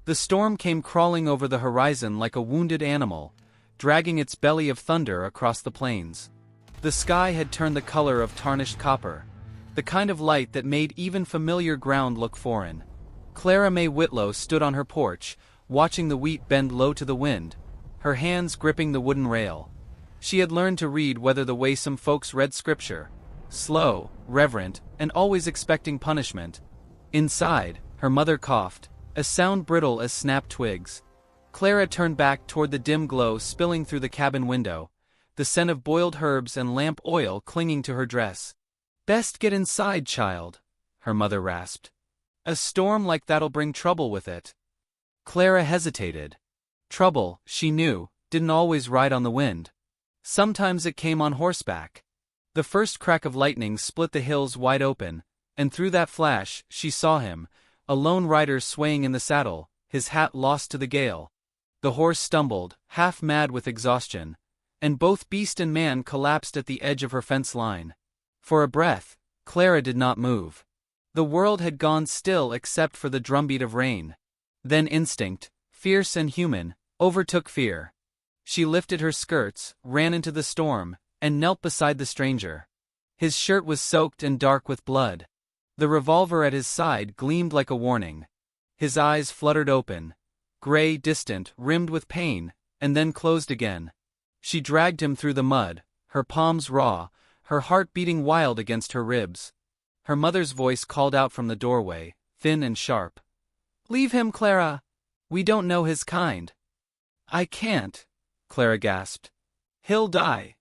The storm came crawling over the horizon like a wounded animal, dragging its belly of thunder across the plains. The sky had turned the color of tarnished copper, the kind of light that made even familiar ground look foreign. Clara May Whitlow stood on her porch, watching the wheat bend low to the wind, her hands gripping the wooden rail. She had learned to read weather the way some folks read scripture, slow, reverent, and always expecting punishment. Inside, her mother coughed, a sound brittle as snapped twigs. Clara turned back toward the dim glow spilling through the cabin window, the scent of boiled herbs and lamp oil clinging to her dress. "Best get inside, child," her mother rasped. "A storm like that'll bring trouble with it." Clara hesitated. Trouble, she knew, didn't always ride on the wind. Sometimes it came on horseback. The first crack of lightning split the hills wide open, and through that flash, she saw him, a lone rider swaying in the saddle, his hat lost to the gale. The horse stumbled, half mad with exhaustion, and both beast and man collapsed at the edge of her fence line. For a breath, Clara did not move. The world had gone still except for the drumbeat of rain. Then instinct, fierce and human, overtook fear. She lifted her skirts, ran into the storm, and knelt beside the stranger. His shirt was soaked and dark with blood. The revolver at his side gleamed like a warning. His eyes fluttered open, gray, distant, rimmed with pain, and then closed again. She dragged him through the mud, her palms raw, her heart beating wild against her ribs. Her mother's voice called out from the doorway, thin and sharp. "Leave him, Clara. We don't know his kind." "I can't," Clara gasped. "He'll die."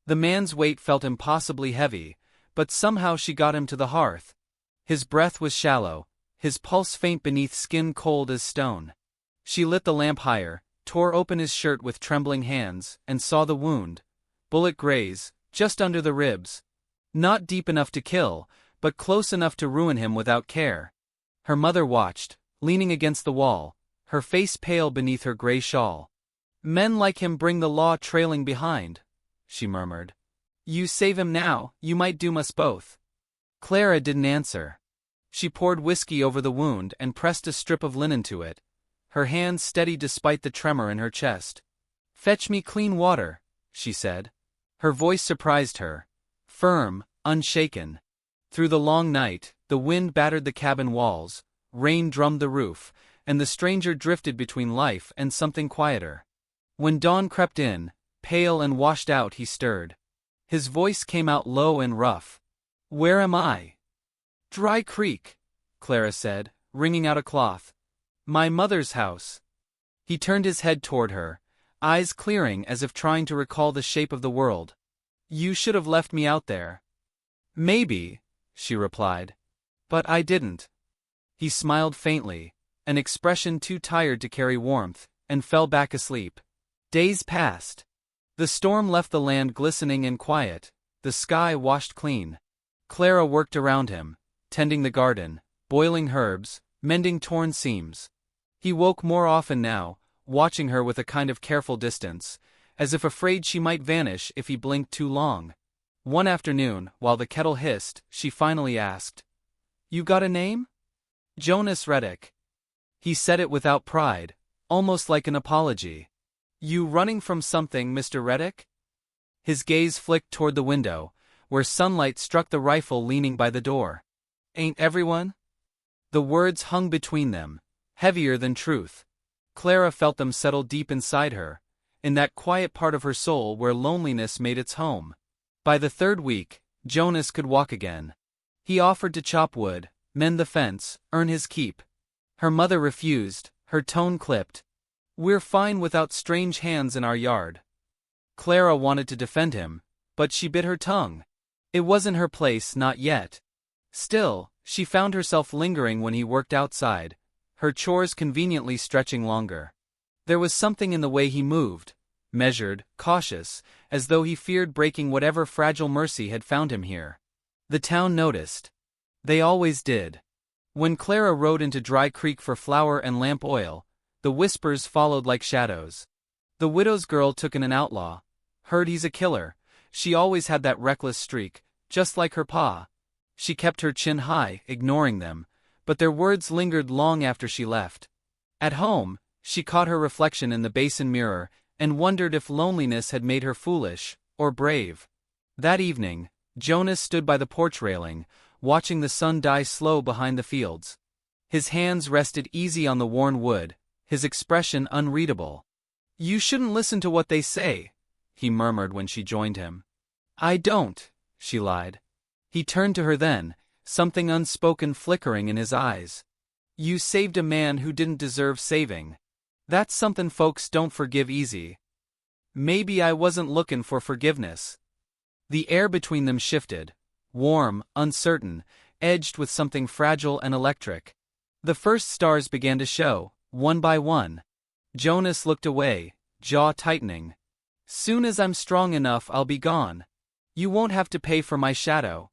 The man's weight felt impossibly heavy, but somehow she got him to the hearth. His breath was shallow, his pulse faint beneath skin cold as stone. She lit the lamp higher, tore open his shirt with trembling hands, and saw the wound. Bullet graze, just under the ribs. Not deep enough to kill, but close enough to ruin him without care. Her mother watched, leaning against the wall, her face pale beneath her gray shawl. "Men like him bring the law trailing behind," she murmured. "You save him now, you might doom us both." Clara didn't answer. She poured whiskey over the wound and pressed a strip of linen to it, her hands steady despite the tremor in her chest. "Fetch me clean water," she said. Her voice surprised her, firm, unshaken. Through the long night, the wind battered the cabin walls, rain drummed the roof, and the stranger drifted between life and something quieter. When dawn crept in, pale and washed out, he stirred. His voice came out low and rough. "Where am I?" "Dry Creek," Clara said, wringing out a cloth. "My mother's house." He turned his head toward her, eyes clearing as if trying to recall the shape of the world. "You should have left me out there." "Maybe," she replied. "But I didn't." He smiled faintly, an expression too tired to carry warmth, and fell back asleep. Days passed. The storm left the land glistening and quiet, the sky washed clean. Clara worked around him, tending the garden, boiling herbs, mending torn seams. He woke more often now, watching her with a kind of careful distance, as if afraid she might vanish if he blinked too long. One afternoon, while the kettle hissed, she finally asked, "You got a name?" "Jonas Reddick." He said it without pride, almost like an apology. "You running from something, Mr. Reddick?" His gaze flicked toward the window, where sunlight struck the rifle leaning by the door. "Ain't everyone?" The words hung between them, heavier than truth. Clara felt them settle deep inside her, in that quiet part of her soul where loneliness made its home. By the third week, Jonas could walk again. He offered to chop wood, mend the fence, earn his keep. Her mother refused, her tone clipped. "We're fine without strange hands in our yard." Clara wanted to defend him, but she bit her tongue. It wasn't her place, not yet. Still, she found herself lingering when he worked outside, her chores conveniently stretching longer. There was something in the way he moved, measured, cautious, as though he feared breaking whatever fragile mercy had found him here. The town noticed. They always did. When Clara rode into Dry Creek for flour and lamp oil, the whispers followed like shadows. The widow's girl took in an outlaw. Heard he's a killer. She always had that reckless streak, just like her pa. She kept her chin high, ignoring them, but their words lingered long after she left. At home, she caught her reflection in the basin mirror and wondered if loneliness had made her foolish or brave. That evening, Jonas stood by the porch railing, watching the sun die slow behind the fields. His hands rested easy on the worn wood, his expression unreadable. "You shouldn't listen to what they say," he murmured when she joined him. "I don't," she lied. He turned to her then, something unspoken flickering in his eyes. "You saved a man who didn't deserve saving. That's something folks don't forgive easy." "Maybe I wasn't looking for forgiveness." The air between them shifted, warm, uncertain, edged with something fragile and electric. The first stars began to show, one by one. Jonas looked away, jaw tightening. "Soon as I'm strong enough, I'll be gone. You won't have to pay for my shadow."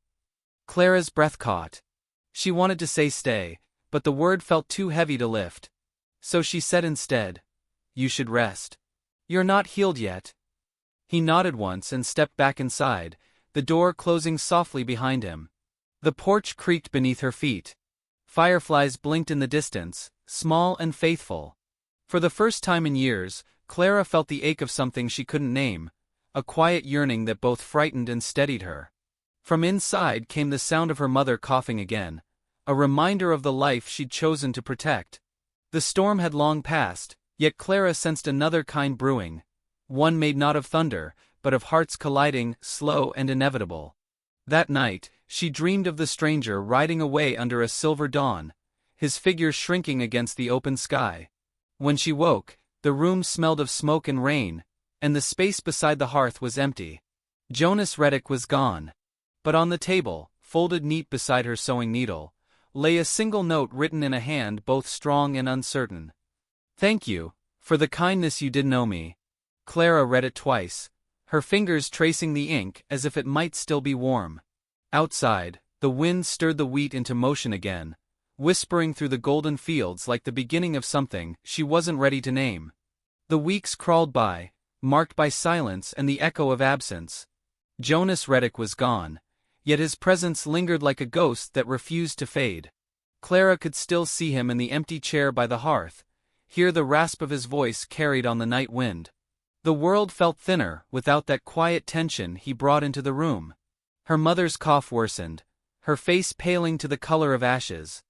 Clara's breath caught. She wanted to say stay, but the word felt too heavy to lift. So she said instead, "You should rest. You're not healed yet." He nodded once and stepped back inside, the door closing softly behind him. The porch creaked beneath her feet. Fireflies blinked in the distance, small and faithful. For the first time in years, Clara felt the ache of something she couldn't name, a quiet yearning that both frightened and steadied her. From inside came the sound of her mother coughing again, a reminder of the life she'd chosen to protect. The storm had long passed, yet Clara sensed another kind brewing, one made not of thunder, but of hearts colliding, slow and inevitable. That night, she dreamed of the stranger riding away under a silver dawn, his figure shrinking against the open sky. When she woke, the room smelled of smoke and rain, and the space beside the hearth was empty. Jonas Reddick was gone. But on the table, folded neat beside her sewing needle, lay a single note written in a hand both strong and uncertain. "Thank you, for the kindness you did know me." Clara read it twice, her fingers tracing the ink as if it might still be warm. Outside, the wind stirred the wheat into motion again, whispering through the golden fields like the beginning of something she wasn't ready to name. The weeks crawled by, marked by silence and the echo of absence. Jonas Reddick was gone, yet his presence lingered like a ghost that refused to fade. Clara could still see him in the empty chair by the hearth, hear the rasp of his voice carried on the night wind. The world felt thinner without that quiet tension he brought into the room. Her mother's cough worsened, her face paling to the color of ashes.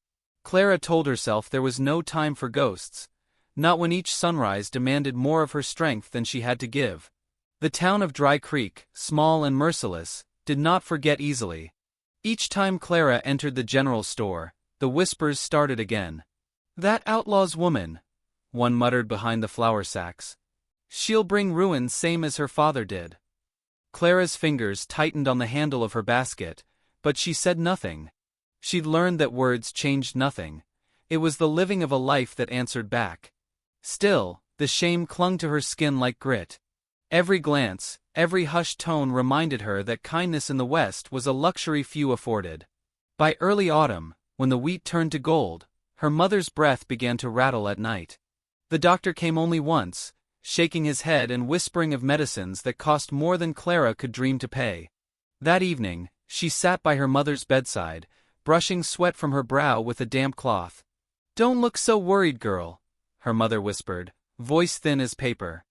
Clara told herself there was no time for ghosts, not when each sunrise demanded more of her strength than she had to give. The town of Dry Creek, small and merciless, did not forget easily. Each time Clara entered the general store, the whispers started again. "That outlaw's woman," one muttered behind the flour sacks. "She'll bring ruin same as her father did." Clara's fingers tightened on the handle of her basket, but she said nothing. She'd learned that words changed nothing. It was the living of a life that answered back. Still, the shame clung to her skin like grit. Every glance, every hushed tone reminded her that kindness in the West was a luxury few afforded. By early autumn, when the wheat turned to gold, her mother's breath began to rattle at night. The doctor came only once, shaking his head and whispering of medicines that cost more than Clara could dream to pay. That evening, she sat by her mother's bedside, brushing sweat from her brow with a damp cloth. "Don't look so worried, girl," her mother whispered, voice thin as paper.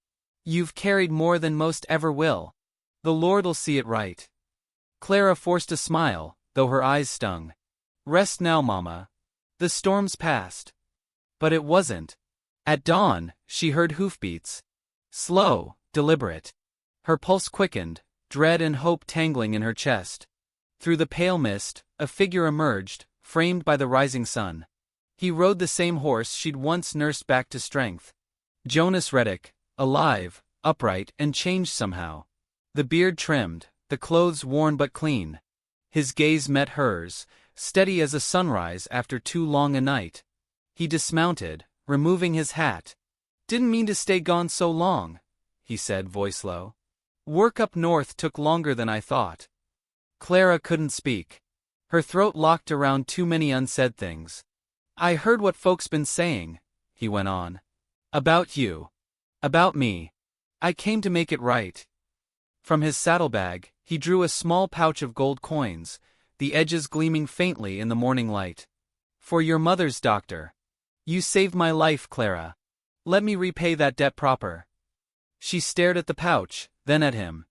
"You've carried more than most ever will. The Lord'll see it right." Clara forced a smile, though her eyes stung. "Rest now, Mama. The storm's past." But it wasn't. At dawn, she heard hoofbeats. Slow, deliberate. Her pulse quickened, dread and hope tangling in her chest. Through the pale mist, a figure emerged, framed by the rising sun. He rode the same horse she'd once nursed back to strength. Jonas Reddick, alive, upright, and changed somehow. The beard trimmed, the clothes worn but clean. His gaze met hers, steady as a sunrise after too long a night. He dismounted, removing his hat. "Didn't mean to stay gone so long," he said, voice low. "Work up north took longer than I thought." Clara couldn't speak. Her throat locked around too many unsaid things. "I heard what folks been saying," he went on. "About you. About me. I came to make it right." From his saddlebag, he drew a small pouch of gold coins, the edges gleaming faintly in the morning light. "For your mother's doctor." You saved my life, Clara. Let me repay that debt proper. She stared at the pouch, then at him.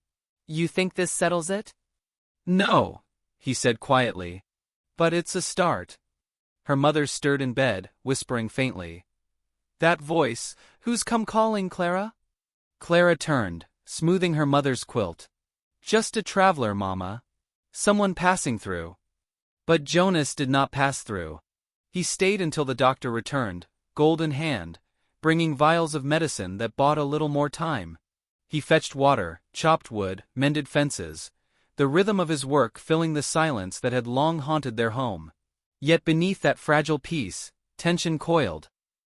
You think this settles it? No, he said quietly. But it's a start. Her mother stirred in bed, whispering faintly. That voice, who's come calling, Clara? Clara turned, smoothing her mother's quilt. Just a traveler, Mama. Someone passing through. But Jonas did not pass through. He stayed until the doctor returned, gold in hand, bringing vials of medicine that bought a little more time. He fetched water, chopped wood, mended fences, the rhythm of his work filling the silence that had long haunted their home. Yet beneath that fragile peace, tension coiled.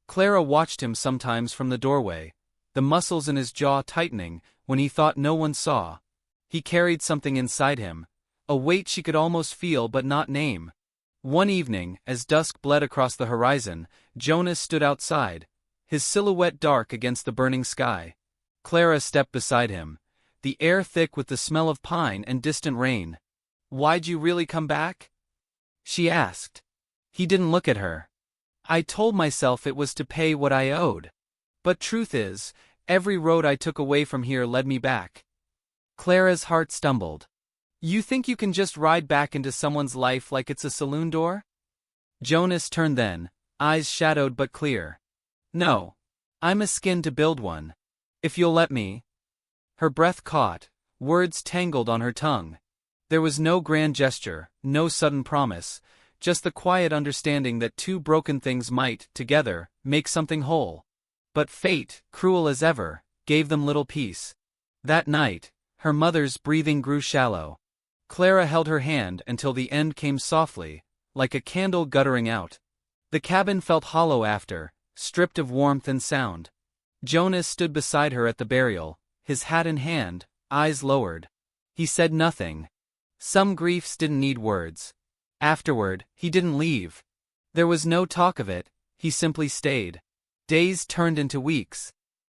Clara watched him sometimes from the doorway, the muscles in his jaw tightening when he thought no one saw. He carried something inside him, a weight she could almost feel but not name. One evening, as dusk bled across the horizon, Jonas stood outside, his silhouette dark against the burning sky. Clara stepped beside him, the air thick with the smell of pine and distant rain. Why'd you really come back? She asked. He didn't look at her. I told myself it was to pay what I owed. But truth is, every road I took away from here led me back. Clara's heart stumbled. You think you can just ride back into someone's life like it's a saloon door? Jonas turned then, eyes shadowed but clear. No. I'm a skin to build one. If you'll let me. Her breath caught, words tangled on her tongue. There was no grand gesture, no sudden promise, just the quiet understanding that two broken things might, together, make something whole. But fate, cruel as ever, gave them little peace. That night, her mother's breathing grew shallow. Clara held her hand until the end came softly, like a candle guttering out. The cabin felt hollow after, stripped of warmth and sound. Jonas stood beside her at the burial, his hat in hand, eyes lowered. He said nothing. Some griefs didn't need words. Afterward, he didn't leave. There was no talk of it, he simply stayed. Days turned into weeks.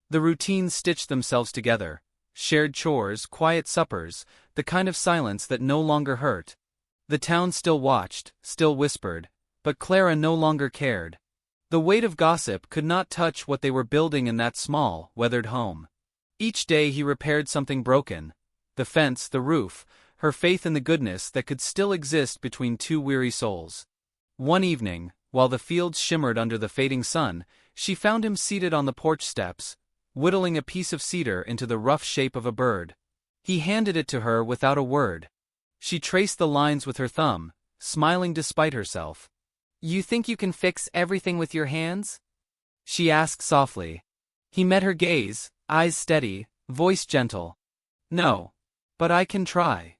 The routines stitched themselves together. Shared chores, quiet suppers, the kind of silence that no longer hurt. The town still watched, still whispered, but Clara no longer cared. The weight of gossip could not touch what they were building in that small, weathered home. Each day he repaired something broken. The fence, the roof, her faith in the goodness that could still exist between two weary souls. One evening, while the fields shimmered under the fading sun, she found him seated on the porch steps, whittling a piece of cedar into the rough shape of a bird. He handed it to her without a word. She traced the lines with her thumb, smiling despite herself. You think you can fix everything with your hands? She asked softly. He met her gaze, eyes steady, voice gentle. No. But I can try.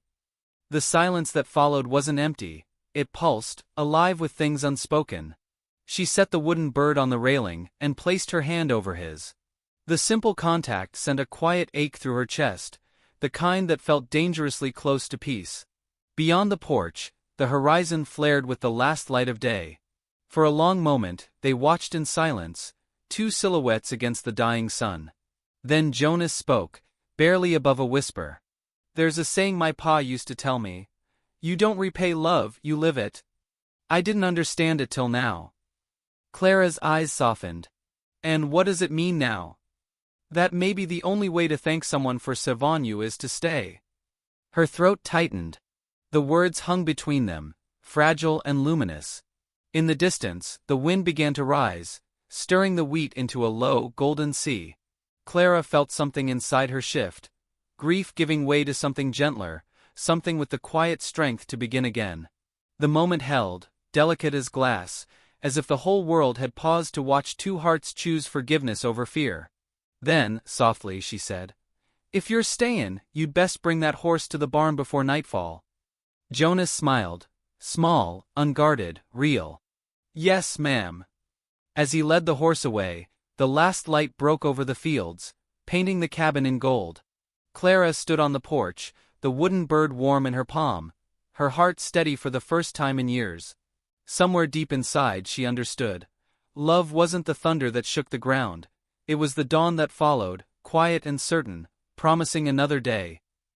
The silence that followed wasn't empty, it pulsed, alive with things unspoken. She set the wooden bird on the railing and placed her hand over his. The simple contact sent a quiet ache through her chest, the kind that felt dangerously close to peace. Beyond the porch, the horizon flared with the last light of day. For a long moment, they watched in silence, two silhouettes against the dying sun. Then Jonas spoke, barely above a whisper. There's a saying my pa used to tell me. You don't repay love, you live it. I didn't understand it till now. Clara's eyes softened. And what does it mean now? That maybe the only way to thank someone for saving you is to stay. Her throat tightened. The words hung between them, fragile and luminous. In the distance, the wind began to rise, stirring the wheat into a low, golden sea. Clara felt something inside her shift, grief giving way to something gentler, something with the quiet strength to begin again. The moment held, delicate as glass, as if the whole world had paused to watch two hearts choose forgiveness over fear. Then, softly, she said, If you're stayin', you'd best bring that horse to the barn before nightfall. Jonas smiled, small, unguarded, real. Yes, ma'am. As he led the horse away, the last light broke over the fields, painting the cabin in gold. Clara stood on the porch, the wooden bird warm in her palm, her heart steady for the first time in years. Somewhere deep inside she understood. Love wasn't the thunder that shook the ground. It was the dawn that followed, quiet and certain, promising another day.